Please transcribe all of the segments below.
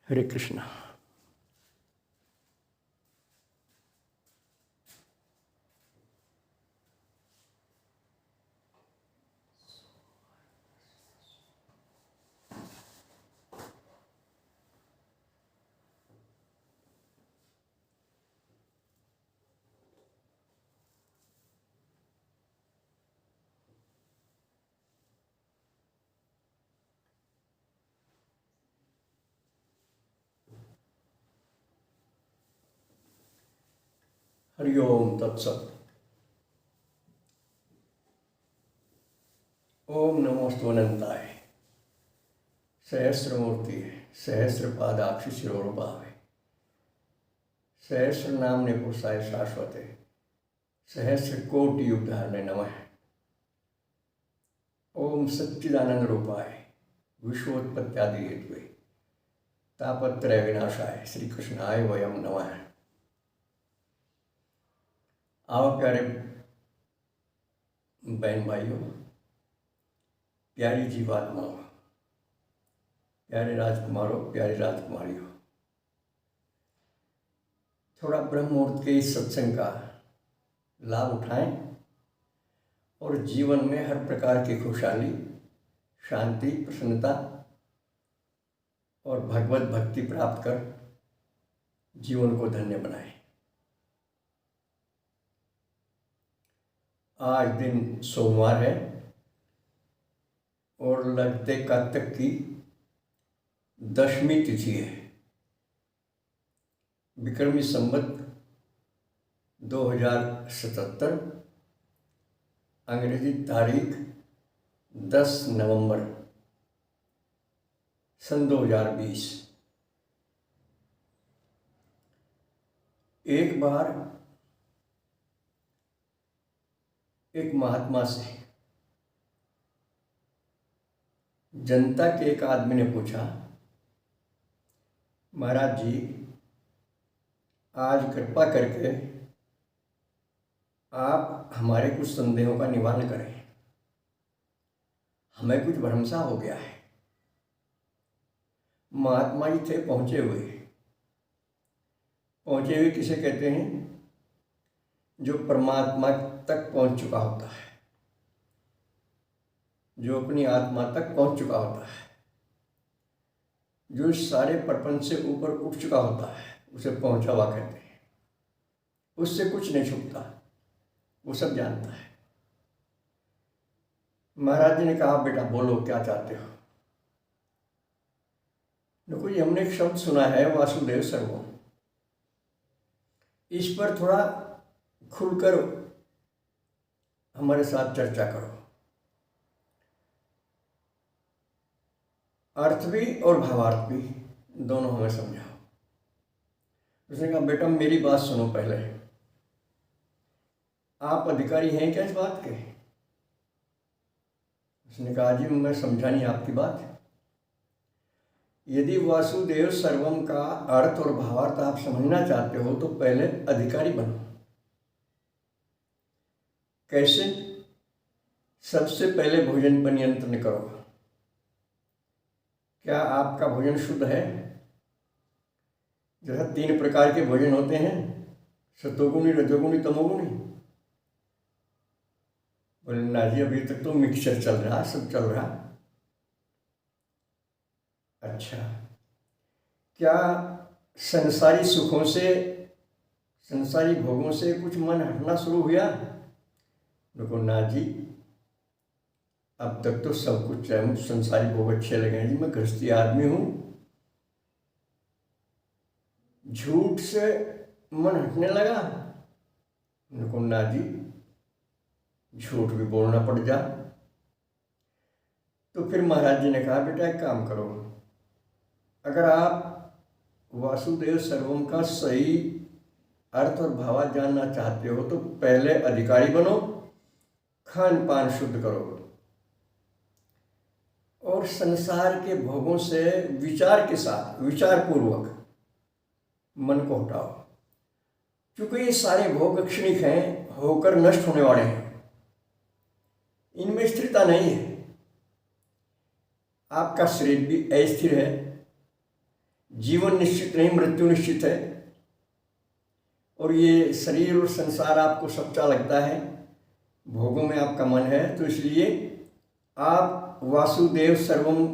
हरे कृष्णा। हरि ओम तत्सत। ओम नमोस्तु अनंताय। सहस्रमूर्ति सहस्रपादाक्षि शिरोरुभावे सहस्र नामने पुरुषाय शाश्वते सहस्र कोटि युगधारणे नमः। ओम सच्चिदानंद रूपाय विश्वोत्पत्त्यादि हेतुवे तापत्रय विनाशाय श्री कृष्णाय वयम नमः। आओ प्यारे बहन भाइयों, प्यारी जीवात्माओं, प्यारे राजकुमारों, प्यारी राजकुमारियों, थोड़ा ब्रह्म मुहूर्त के इस सत्संग का लाभ उठाएं और जीवन में हर प्रकार की खुशहाली, शांति, प्रसन्नता और भगवत भक्ति प्राप्त कर जीवन को धन्य बनाएं। आज दिन सोमवार है और लगते कार्तिक की दशमी तिथि है। विक्रमी संवत 2077, अंग्रेजी तारीख 10 नवंबर सन 2020। एक बार एक महात्मा से जनता के एक आदमी ने पूछा, महाराज जी, आज कृपा करके आप हमारे कुछ संदेहों का निवारण करें। हमें कुछ भ्रमसा हो गया है। महात्मा जी थे पहुंचे हुए किसे कहते हैं? जो परमात्मा तक पहुंच चुका होता है, जो अपनी आत्मा तक पहुंच चुका होता है, जो सारे प्रपंच से ऊपर उठ चुका होता है, उसे पहुंचा हुआ कहते हैं। उससे कुछ नहीं छुपता, वो सब जानता है। महाराज जी ने कहा, बेटा बोलो क्या चाहते हो? देखो, ये हमने एक शब्द सुना है, वासुदेव सर्वम। इस पर थोड़ा खुलकर हमारे साथ चर्चा करो। अर्थ भी और भावार्थ भी दोनों हमें समझाओ। उसने कहा, बेटा मेरी बात सुनो पहले। आप अधिकारी हैं क्या इस बात के? उसने कहा, जी मैं समझा नहीं आपकी बात। यदि वासुदेव सर्वम का अर्थ और भावार्थ आप समझना चाहते हो तो पहले अधिकारी बनो। कैसे? सबसे पहले भोजन पर नियंत्रण करो। क्या आपका भोजन शुद्ध है? जैसा 3 प्रकार के भोजन होते हैं, सतोगुणी, रजोगुणी, तमोगुणी। बोले ना जी, अभी तक तो मिक्सचर चल रहा, सब चल रहा। अच्छा, क्या संसारी सुखों से, संसारी भोगों से कुछ मन हटना शुरू हुआ? देखो ना जी, अब तक तो सब कुछ संसारी भोग अच्छे लगे हैं जी, मैं गृहस्थी आदमी हूँ। झूठ से मन हटने लगा? देखो ना जी, झूठ भी बोलना पड़ जा। तो फिर महाराज जी ने कहा, बेटा एक काम करो, अगर आप वासुदेव सर्वम का सही अर्थ और भाव जानना चाहते हो तो पहले अधिकारी बनो, खान पान शुद्ध करो और संसार के भोगों से विचार के साथ, विचार पूर्वक मन को हटाओ। क्योंकि ये सारे भोग क्षणिक हैं, होकर नष्ट होने वाले हैं, इनमें स्थिरता नहीं है। आपका शरीर भी अस्थिर है, जीवन निश्चित नहीं, मृत्यु निश्चित है। और ये शरीर और संसार आपको सच्चा लगता है, भोगों में आपका मन है, तो इसलिए आप वासुदेव सर्वम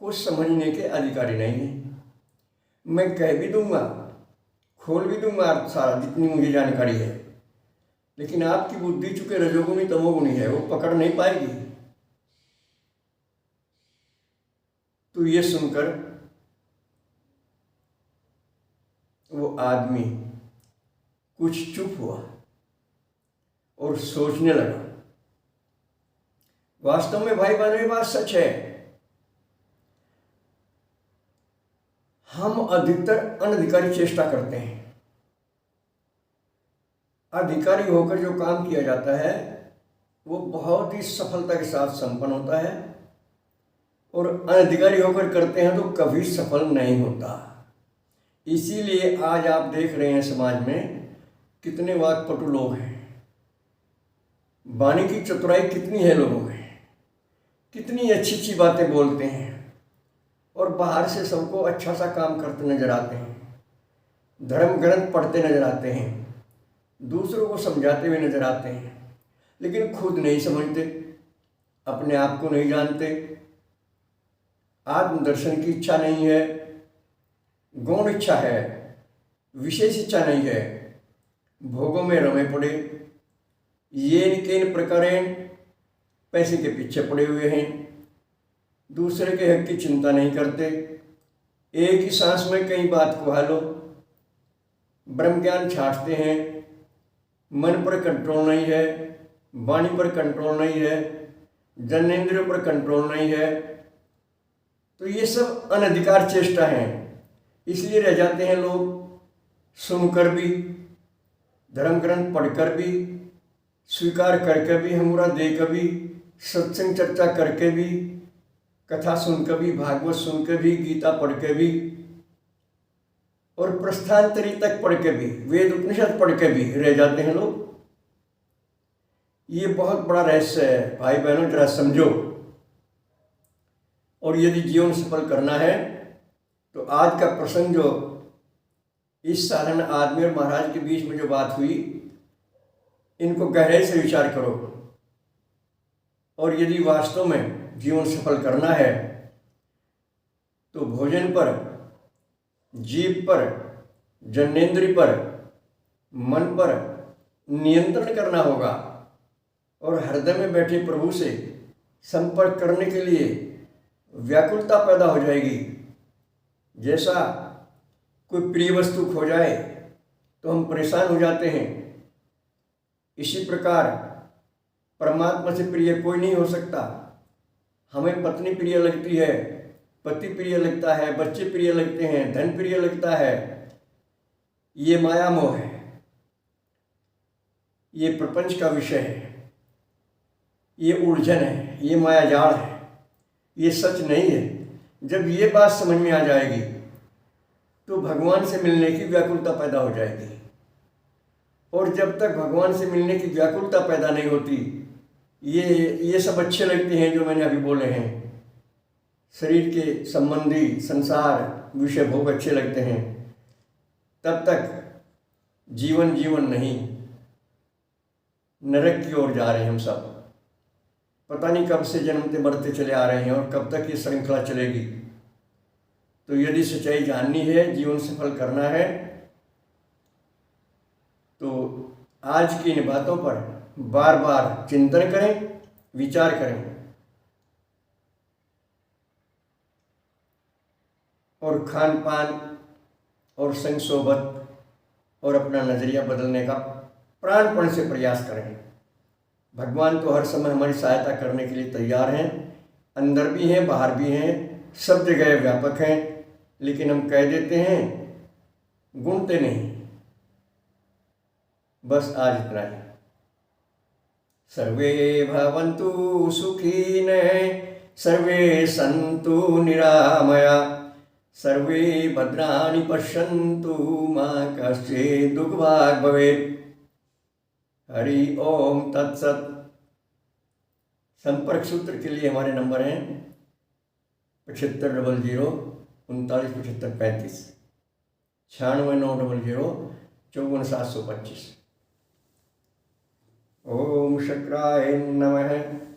को समझने के अधिकारी नहीं हैं। मैं कह भी दूंगा, खोल भी दूंगा अर्थ सारा जितनी मुझे जानकारी है, लेकिन आपकी बुद्धि चूंकि रजोगुणी तमोगुणी है, वो पकड़ नहीं पाएगी। तो ये सुनकर वो आदमी कुछ चुप हुआ और सोचने लगा। वास्तव में भाई बहनों, ये बात सच है। हम अधिकतर अनधिकारी चेष्टा करते हैं। अधिकारी होकर जो काम किया जाता है वो बहुत ही सफलता के साथ संपन्न होता है, और अनधिकारी होकर करते हैं तो कभी सफल नहीं होता। इसीलिए आज आप देख रहे हैं समाज में कितने वाक्पटु लोग हैं, वाणी की चतुराई कितनी है लोगों में, कितनी अच्छी अच्छी बातें बोलते हैं, और बाहर से सबको अच्छा सा काम करते नजर आते हैं, धर्म ग्रंथ पढ़ते नजर आते हैं, दूसरों को समझाते हुए नजर आते हैं, लेकिन खुद नहीं समझते, अपने आप को नहीं जानते, आत्मदर्शन की इच्छा नहीं है, गौण इच्छा है, विशेष इच्छा नहीं है, भोगों में रमे पड़े, येन केन प्रकारेण पैसे के पीछे पड़े हुए हैं, दूसरे के हक की चिंता नहीं करते, एक ही सांस में कई बात को हालो, ब्रह्म ज्ञान छांटते हैं, मन पर कंट्रोल नहीं है, वाणी पर कंट्रोल नहीं है, जनेंद्रियों पर कंट्रोल नहीं है। तो ये सब अनधिकार चेष्टा है। इसलिए रह जाते हैं लोग सुनकर भी, धर्म ग्रंथ पढ़कर भी, स्वीकार करके भी, हमुरा देकर भी, सत्संग चर्चा करके भी, कथा सुनकर भी, भागवत सुनकर भी, गीता पढ़ के भी, और प्रस्थांतरी तक पढ़ के भी, वेद उपनिषद पढ़ के भी रह जाते हैं लोग। ये बहुत बड़ा रहस्य है भाई बहनों, जरा समझो। और यदि जीवन सफल करना है तो आज का प्रसंग जो इस साधारण आदमी और महाराज के बीच में जो बात हुई, इनको गहराई से विचार करो। और यदि वास्तव में जीवन सफल करना है तो भोजन पर, जीभ पर, जनेंद्रिय पर, मन पर नियंत्रण करना होगा, और हृदय में बैठे प्रभु से संपर्क करने के लिए व्याकुलता पैदा हो जाएगी। जैसा कोई प्रिय वस्तु खो जाए तो हम परेशान हो जाते हैं, इसी प्रकार परमात्मा से प्रिय कोई नहीं हो सकता। हमें पत्नी प्रिय लगती है, पति प्रिय लगता है, बच्चे प्रिय लगते हैं, धन प्रिय लगता है। ये माया मोह है, ये प्रपंच का विषय है, ये उलझन है, ये माया जाल है, ये सच नहीं है। जब ये बात समझ में आ जाएगी तो भगवान से मिलने की व्याकुलता पैदा हो जाएगी। और जब तक भगवान से मिलने की व्याकुलता पैदा नहीं होती, ये सब अच्छे लगते हैं जो मैंने अभी बोले हैं, शरीर के संबंधी संसार विषय भोग अच्छे लगते हैं, तब तक जीवन जीवन नहीं, नरक की ओर जा रहे हैं हम सब। पता नहीं कब से जन्मते मरते चले आ रहे हैं और कब तक ये श्रृंखला चलेगी। तो यदि सच्चाई जाननी है, जीवन सफल करना है, तो आज की इन बातों पर बार बार चिंतन करें, विचार करें, और खान पान और संग सोबत और अपना नजरिया बदलने का प्राणपण से प्रयास करें। भगवान तो हर समय हमारी सहायता करने के लिए तैयार हैं, अंदर भी हैं, बाहर भी हैं, सब जगह व्यापक हैं, लेकिन हम कह देते हैं, गुणते नहीं। बस आज इतना ही। सर्वे भवन्तु सुखिनः, सर्वे सन्तु निरामया, सर्वे भद्राणि पश्यन्तु, मा कश्चित् दुःखभाग् भवेत्। हरि ओम तत्सत। संपर्क सूत्र के लिए हमारे नंबर हैं 7500 397535, 9690 54725। ओम शक्राय नमः।